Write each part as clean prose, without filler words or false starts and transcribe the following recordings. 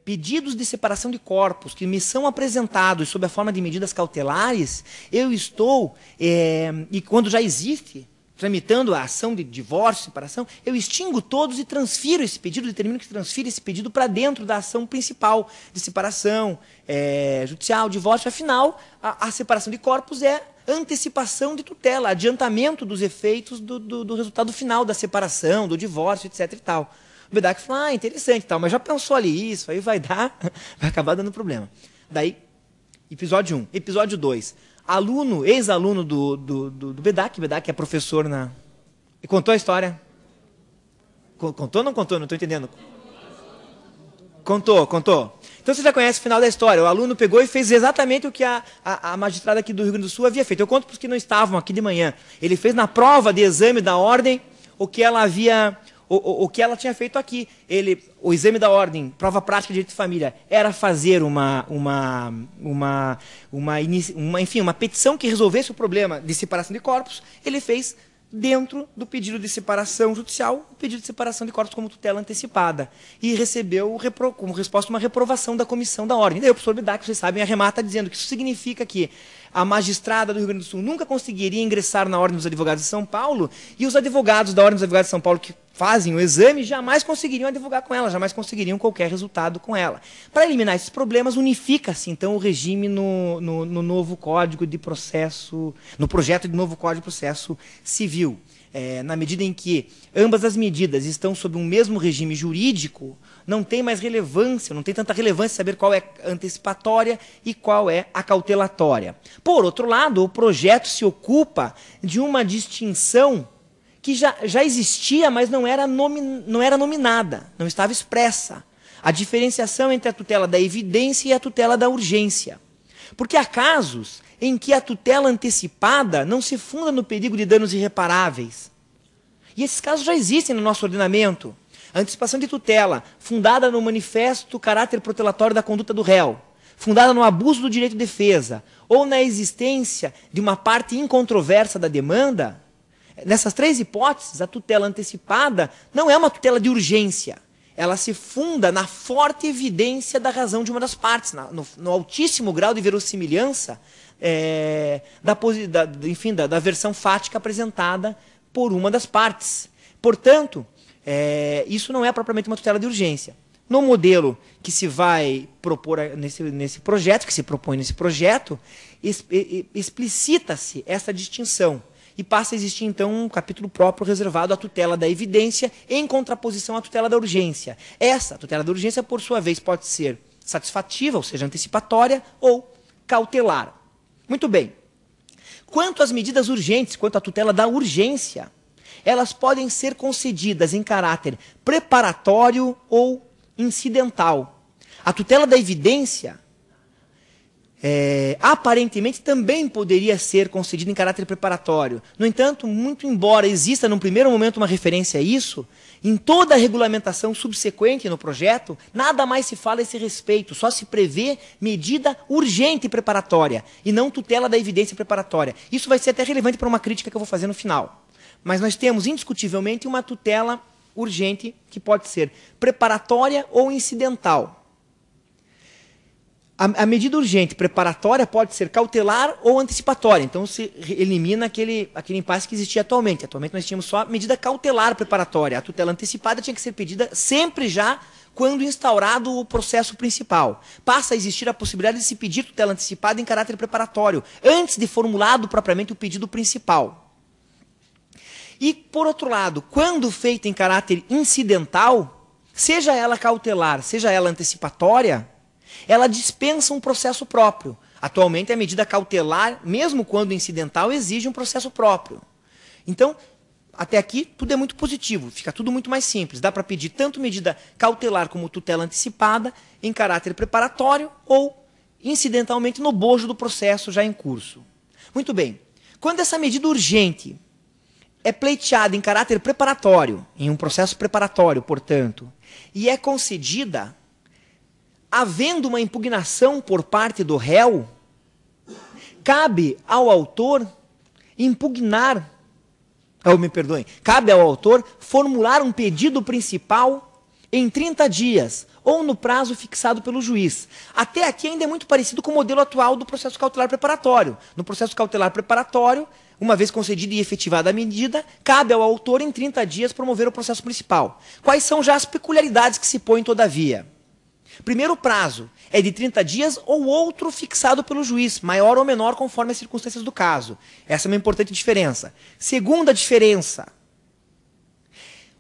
pedidos de separação de corpos que me são apresentados sob a forma de medidas cautelares, eu estou, e quando já existe, tramitando a ação de divórcio, separação, eu extingo todos e transfiro esse pedido, determino que transfira esse pedido para dentro da ação principal de separação, judicial, divórcio. Afinal, a separação de corpos é antecipação de tutela, adiantamento dos efeitos do resultado final da separação, do divórcio, etc. e tal. O Bedak falou, interessante, tal, mas já pensou ali isso, aí vai acabar dando problema. Daí, episódio 1. Episódio 2. Aluno, ex-aluno do Bedak é professor na... E contou a história? Contou ou não contou? Não estou entendendo. Contou. Então você já conhece o final da história. O aluno pegou e fez exatamente o que a magistrada aqui do Rio Grande do Sul havia feito. Eu conto para os que não estavam aqui de manhã. Ele fez na prova de exame da ordem o que ela tinha feito aqui. O exame da ordem, prova prática de direito de família, era fazer enfim, uma petição que resolvesse o problema de separação de corpos. Ele fez dentro do pedido de separação judicial, o pedido de separação de corpos como tutela antecipada. E recebeu como resposta uma reprovação da comissão da ordem. Daí o professor Bedak, vocês sabem, arremata dizendo que isso significa que a magistrada do Rio Grande do Sul nunca conseguiria ingressar na Ordem dos Advogados de São Paulo, e os advogados da Ordem dos Advogados de São Paulo que fazem o exame jamais conseguiriam advogar com ela, jamais conseguiriam qualquer resultado com ela. Para eliminar esses problemas, unifica-se então o regime no novo Código de Processo, no projeto de novo Código de Processo Civil. Na medida em que ambas as medidas estão sob um mesmo regime jurídico, não tem mais relevância, não tem tanta relevância saber qual é a antecipatória e qual é a cautelatória. Por outro lado, o projeto se ocupa de uma distinção que já existia, mas não era nominada, não estava expressa. A diferenciação entre a tutela da evidência e a tutela da urgência. Porque há casos em que a tutela antecipada não se funda no perigo de danos irreparáveis. E esses casos já existem no nosso ordenamento. A antecipação de tutela, fundada no manifesto caráter protelatório da conduta do réu, fundada no abuso do direito de defesa, ou na existência de uma parte incontroversa da demanda, nessas três hipóteses, a tutela antecipada não é uma tutela de urgência. Ela se funda na forte evidência da razão de uma das partes, no altíssimo grau de verossimilhança da versão fática apresentada por uma das partes. Portanto, isso não é propriamente uma tutela de urgência. No modelo que se vai propor nesse projeto, que se propõe nesse projeto, explicita-se essa distinção. E passa a existir, então, um capítulo próprio reservado à tutela da evidência em contraposição à tutela da urgência. Essa tutela da urgência, por sua vez, pode ser satisfativa, ou seja, antecipatória, ou cautelar. Muito bem. Quanto às medidas urgentes, quanto à tutela da urgência, elas podem ser concedidas em caráter preparatório ou incidental. A tutela da evidência, aparentemente, também poderia ser concedida em caráter preparatório. No entanto, muito embora exista, num primeiro momento, uma referência a isso, em toda a regulamentação subsequente no projeto, nada mais se fala a esse respeito, só se prevê medida urgente e preparatória, e não tutela da evidência preparatória. Isso vai ser até relevante para uma crítica que eu vou fazer no final. Mas nós temos, indiscutivelmente, uma tutela urgente que pode ser preparatória ou incidental. A medida urgente preparatória pode ser cautelar ou antecipatória. Então se elimina aquele impasse que existia atualmente. Atualmente nós tínhamos só a medida cautelar preparatória. A tutela antecipada tinha que ser pedida sempre já quando instaurado o processo principal. Passa a existir a possibilidade de se pedir tutela antecipada em caráter preparatório, antes de formulado propriamente o pedido principal. E, por outro lado, quando feita em caráter incidental, seja ela cautelar, seja ela antecipatória, ela dispensa um processo próprio. Atualmente, a medida cautelar, mesmo quando incidental, exige um processo próprio. Então, até aqui, tudo é muito positivo, fica tudo muito mais simples. Dá para pedir tanto medida cautelar como tutela antecipada em caráter preparatório ou, incidentalmente, no bojo do processo já em curso. Muito bem. Quando essa medida urgente é pleiteada em caráter preparatório, em um processo preparatório, portanto, e é concedida havendo uma impugnação por parte do réu, cabe ao autor cabe ao autor formular um pedido principal em 30 dias, ou no prazo fixado pelo juiz. Até aqui ainda é muito parecido com o modelo atual do processo cautelar preparatório. No processo cautelar preparatório, uma vez concedida e efetivada a medida, cabe ao autor em 30 dias promover o processo principal. Quais são já as peculiaridades que se põem, todavia? Primeiro prazo é de 30 dias ou outro fixado pelo juiz, maior ou menor conforme as circunstâncias do caso. Essa é uma importante diferença. Segunda diferença: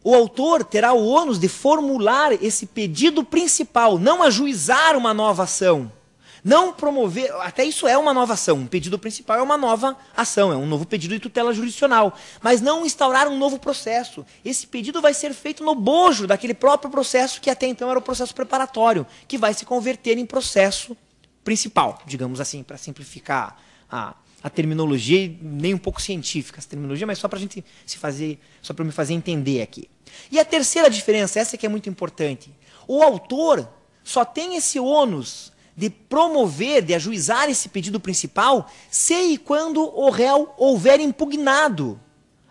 o autor terá o ônus de formular esse pedido principal, não ajuizar uma nova ação. Não promover, até isso é uma nova ação, um pedido principal é uma nova ação, é um novo pedido de tutela jurisdicional, mas não instaurar um novo processo. Esse pedido vai ser feito no bojo daquele próprio processo que até então era o processo preparatório, que vai se converter em processo principal, digamos assim, para simplificar a terminologia, nem um pouco científica essa terminologia, mas só para a gente só para me fazer entender aqui. E a terceira diferença, essa que é muito importante, o autor só tem esse ônus de promover, de ajuizar esse pedido principal, se e quando o réu houver impugnado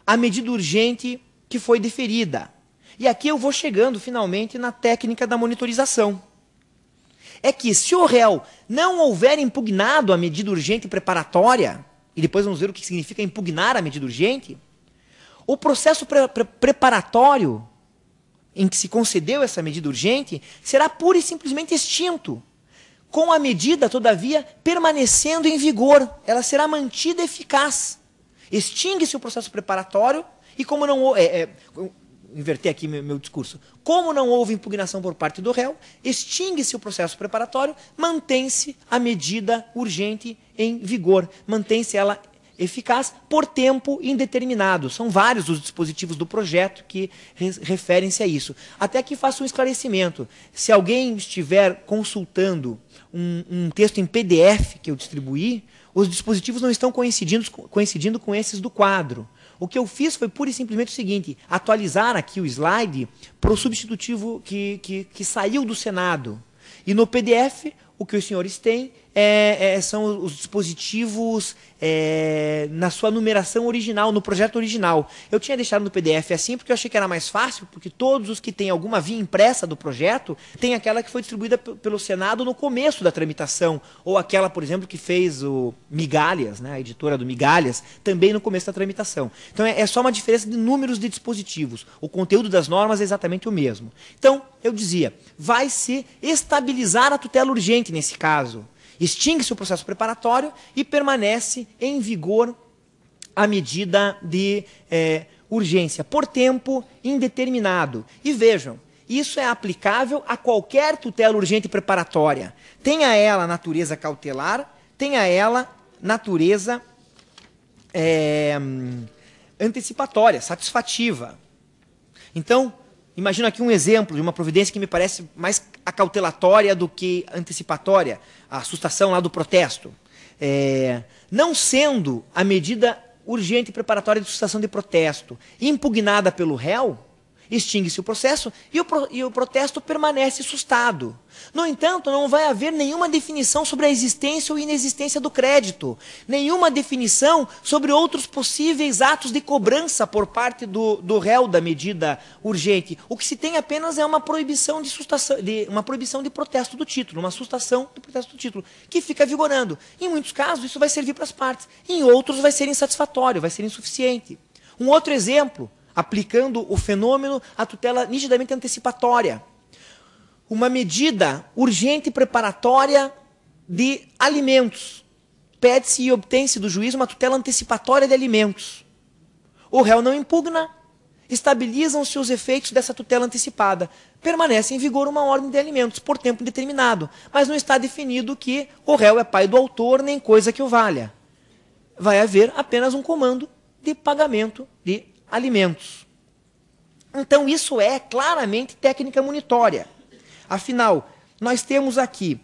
a medida urgente que foi deferida. E aqui eu vou chegando finalmente na técnica da monitorização. É que se o réu não houver impugnado a medida urgente preparatória, e depois vamos ver o que significa impugnar a medida urgente, o processo preparatório em que se concedeu essa medida urgente será pura e simplesmente extinto, com a medida, todavia, permanecendo em vigor. Ela será mantida eficaz. Extingue-se o processo preparatório e como não... inverter aqui meu discurso. Como não houve impugnação por parte do réu, extingue-se o processo preparatório, mantém-se a medida urgente em vigor. Mantém-se ela eficaz por tempo indeterminado. São vários os dispositivos do projeto que referem-se a isso. Até aqui faço um esclarecimento. Se alguém estiver consultando um texto em PDF que eu distribuí, os dispositivos não estão coincidindo com esses do quadro. O que eu fiz foi pura e simplesmente o seguinte: atualizar aqui o slide para o substitutivo que saiu do Senado. E no PDF, o que os senhores têm são os dispositivos na sua numeração original, no projeto original. Eu tinha deixado no PDF assim porque eu achei que era mais fácil, porque todos os que têm alguma via impressa do projeto, tem aquela que foi distribuída pelo Senado no começo da tramitação, ou aquela, por exemplo, que fez o Migalhas, né, a editora do Migalhas, também no começo da tramitação. Então é só uma diferença de números de dispositivos. O conteúdo das normas é exatamente o mesmo. Então, eu dizia, vai se estabilizar a tutela urgente nesse caso. Extingue-se o processo preparatório e permanece em vigor a medida de urgência por tempo indeterminado. E vejam, isso é aplicável a qualquer tutela urgente preparatória. Tenha ela natureza cautelar, tenha ela natureza antecipatória, satisfativa. Então, imagino aqui um exemplo de uma providência que me parece mais acautelatória do que antecipatória, a assustação lá do protesto. Não sendo a medida urgente e preparatória de sustação de protesto impugnada pelo réu, extingue-se o processo e o protesto permanece sustado. No entanto, não vai haver nenhuma definição sobre a existência ou inexistência do crédito, nenhuma definição sobre outros possíveis atos de cobrança por parte do réu da medida urgente. O que se tem apenas é uma proibição de sustação, uma proibição de protesto do título, uma sustação do protesto do título, que fica vigorando. Em muitos casos, isso vai servir para as partes. Em outros, vai ser insatisfatório, vai ser insuficiente. Um outro exemplo, aplicando o fenômeno à tutela nitidamente antecipatória. Uma medida urgente e preparatória de alimentos. Pede-se e obtém-se do juiz uma tutela antecipatória de alimentos. O réu não impugna, estabilizam-se os efeitos dessa tutela antecipada. Permanece em vigor uma ordem de alimentos por tempo determinado, mas não está definido que o réu é pai do autor nem coisa que o valha. Vai haver apenas um comando de pagamento de alimentos. Então isso é claramente técnica munitória. Afinal, nós temos aqui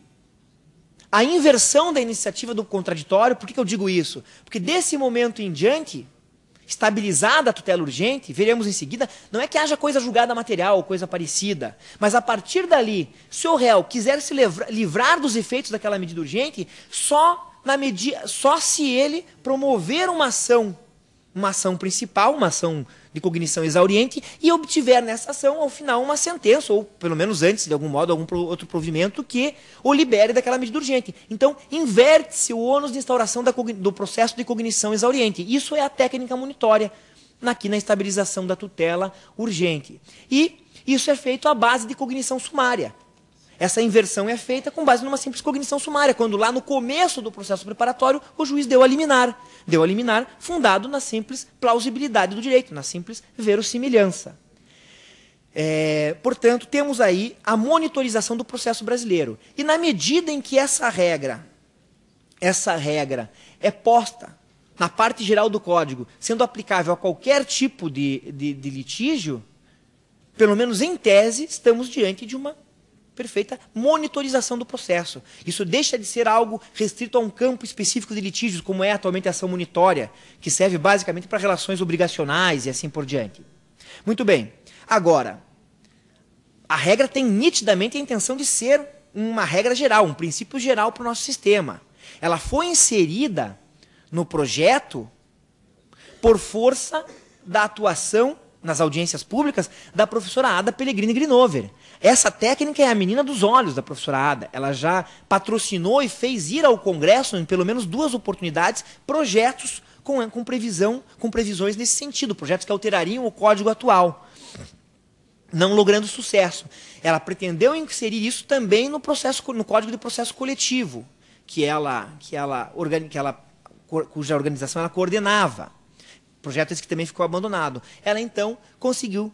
a inversão da iniciativa do contraditório. Por que eu digo isso? Porque desse momento em diante, estabilizada a tutela urgente, veremos em seguida, não é que haja coisa julgada material ou coisa parecida, mas a partir dali, se o réu quiser se livrar dos efeitos daquela medida urgente, só se ele promover uma uma ação principal, uma ação de cognição exauriente, e obtiver nessa ação, ao final, uma sentença, ou pelo menos antes, de algum modo, algum outro provimento que o libere daquela medida urgente. Então, inverte-se o ônus de instauração do processo de cognição exauriente. Isso é a técnica munitória, aqui na estabilização da tutela urgente. E isso é feito à base de cognição sumária. Essa inversão é feita com base numa simples cognição sumária, quando lá no começo do processo preparatório o juiz deu a liminar. Deu a liminar fundado na simples plausibilidade do direito, na simples verossimilhança. Portanto, temos aí a monitorização do processo brasileiro. E na medida em que essa regra é posta na parte geral do Código, sendo aplicável a qualquer tipo de litígio, pelo menos em tese, estamos diante de uma perfeita monitorização do processo. Isso deixa de ser algo restrito a um campo específico de litígios, como é atualmente a ação monitória, que serve basicamente para relações obrigacionais e assim por diante. Muito bem. Agora, a regra tem nitidamente a intenção de ser uma regra geral, um princípio geral para o nosso sistema. Ela foi inserida no projeto por força da atuação nas audiências públicas da professora Ada Pellegrini Grinover. Essa técnica é a menina dos olhos da professora Ada. Ela já patrocinou e fez ir ao Congresso, em pelo menos 2 oportunidades, projetos com previsões nesse sentido, projetos que alterariam o Código atual, não logrando sucesso. Ela pretendeu inserir isso também no Código de Processo Coletivo, cuja organização ela coordenava. Projeto esse que também ficou abandonado. Ela, então, conseguiu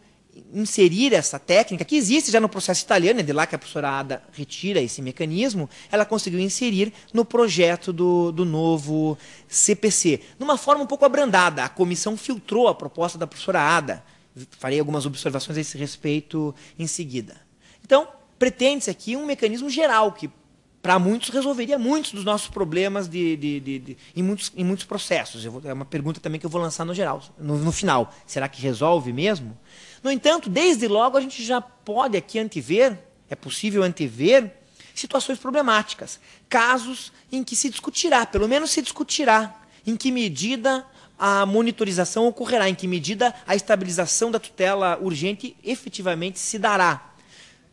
inserir essa técnica, que existe já no processo italiano, é de lá que a professora Ada retira esse mecanismo, ela conseguiu inserir no projeto do novo CPC. Numa forma um pouco abrandada, a comissão filtrou a proposta da professora Ada. Farei algumas observações a esse respeito em seguida. Então, pretende-se aqui um mecanismo geral, que para muitos resolveria muitos dos nossos problemas em muitos processos. É uma pergunta também que eu vou lançar no geral, no final. Será que resolve mesmo? No entanto, desde logo a gente já pode aqui antever, é possível antever, situações problemáticas. Casos em que se discutirá, pelo menos se discutirá, em que medida a monitorização ocorrerá, em que medida a estabilização da tutela urgente efetivamente se dará.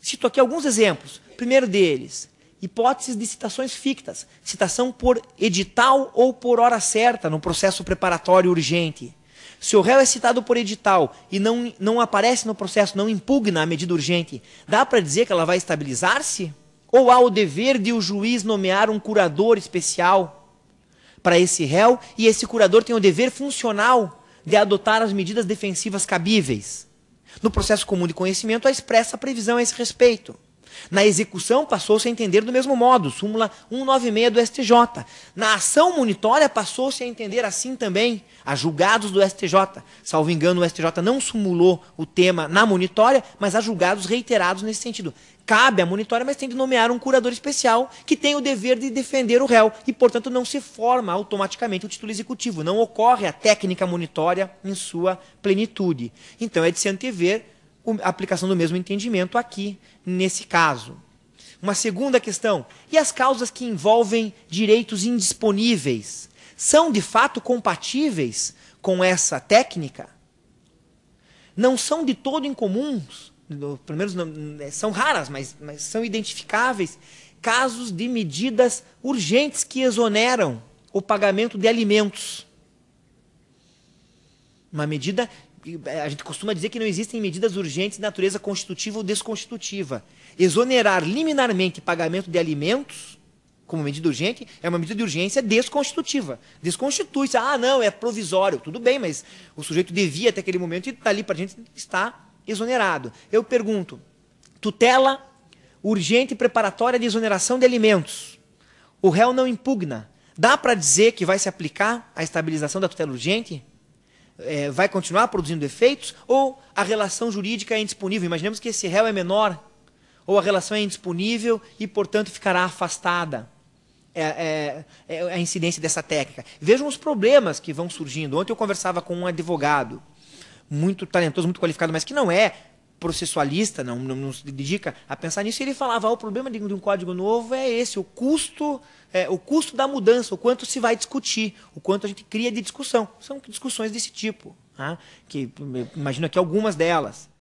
Cito aqui alguns exemplos. Primeiro deles, hipóteses de citações fictas, citação por edital ou por hora certa no processo preparatório urgente. Se o réu é citado por edital e não aparece no processo, não impugna a medida urgente, dá para dizer que ela vai estabilizar-se? Ou há o dever de o juiz nomear um curador especial para esse réu e esse curador tem o dever funcional de adotar as medidas defensivas cabíveis? No processo comum de conhecimento, há expressa previsão a esse respeito. Na execução, passou-se a entender do mesmo modo, súmula 196 do STJ. Na ação monitória, passou-se a entender assim também, a julgados do STJ. Salvo engano, o STJ não sumulou o tema na monitória, mas há julgados reiterados nesse sentido. Cabe à monitória, mas tem de nomear um curador especial que tem o dever de defender o réu e, portanto, não se forma automaticamente o título executivo. Não ocorre a técnica monitória em sua plenitude. Então, é de se antever a aplicação do mesmo entendimento aqui, nesse caso. Uma segunda questão, e as causas que envolvem direitos indisponíveis são, de fato, compatíveis com essa técnica? Não são de todo incomuns, pelo menos são raras, mas são identificáveis, casos de medidas urgentes que exoneram o pagamento de alimentos. Uma medida... A gente costuma dizer que não existem medidas urgentes de natureza constitutiva ou desconstitutiva. Exonerar liminarmente pagamento de alimentos, como medida urgente, é uma medida de urgência desconstitutiva. Desconstitui-se. Ah, não, é provisório. Tudo bem, mas o sujeito devia até aquele momento e dali para a gente está exonerado. Eu pergunto, tutela urgente preparatória de exoneração de alimentos. O réu não impugna. Dá para dizer que vai se aplicar a estabilização da tutela urgente? Vai continuar produzindo efeitos, ou a relação jurídica é indisponível? Imaginemos que esse réu é menor, ou a relação é indisponível e, portanto, ficará afastada a incidência dessa técnica. Vejam os problemas que vão surgindo. Ontem eu conversava com um advogado muito talentoso, muito qualificado, mas que não é processualista, não se dedica a pensar nisso, e ele falava, o problema de um código novo é esse, o custo da mudança, o quanto se vai discutir, o quanto a gente cria de discussão. São discussões desse tipo, que imagino aqui algumas delas.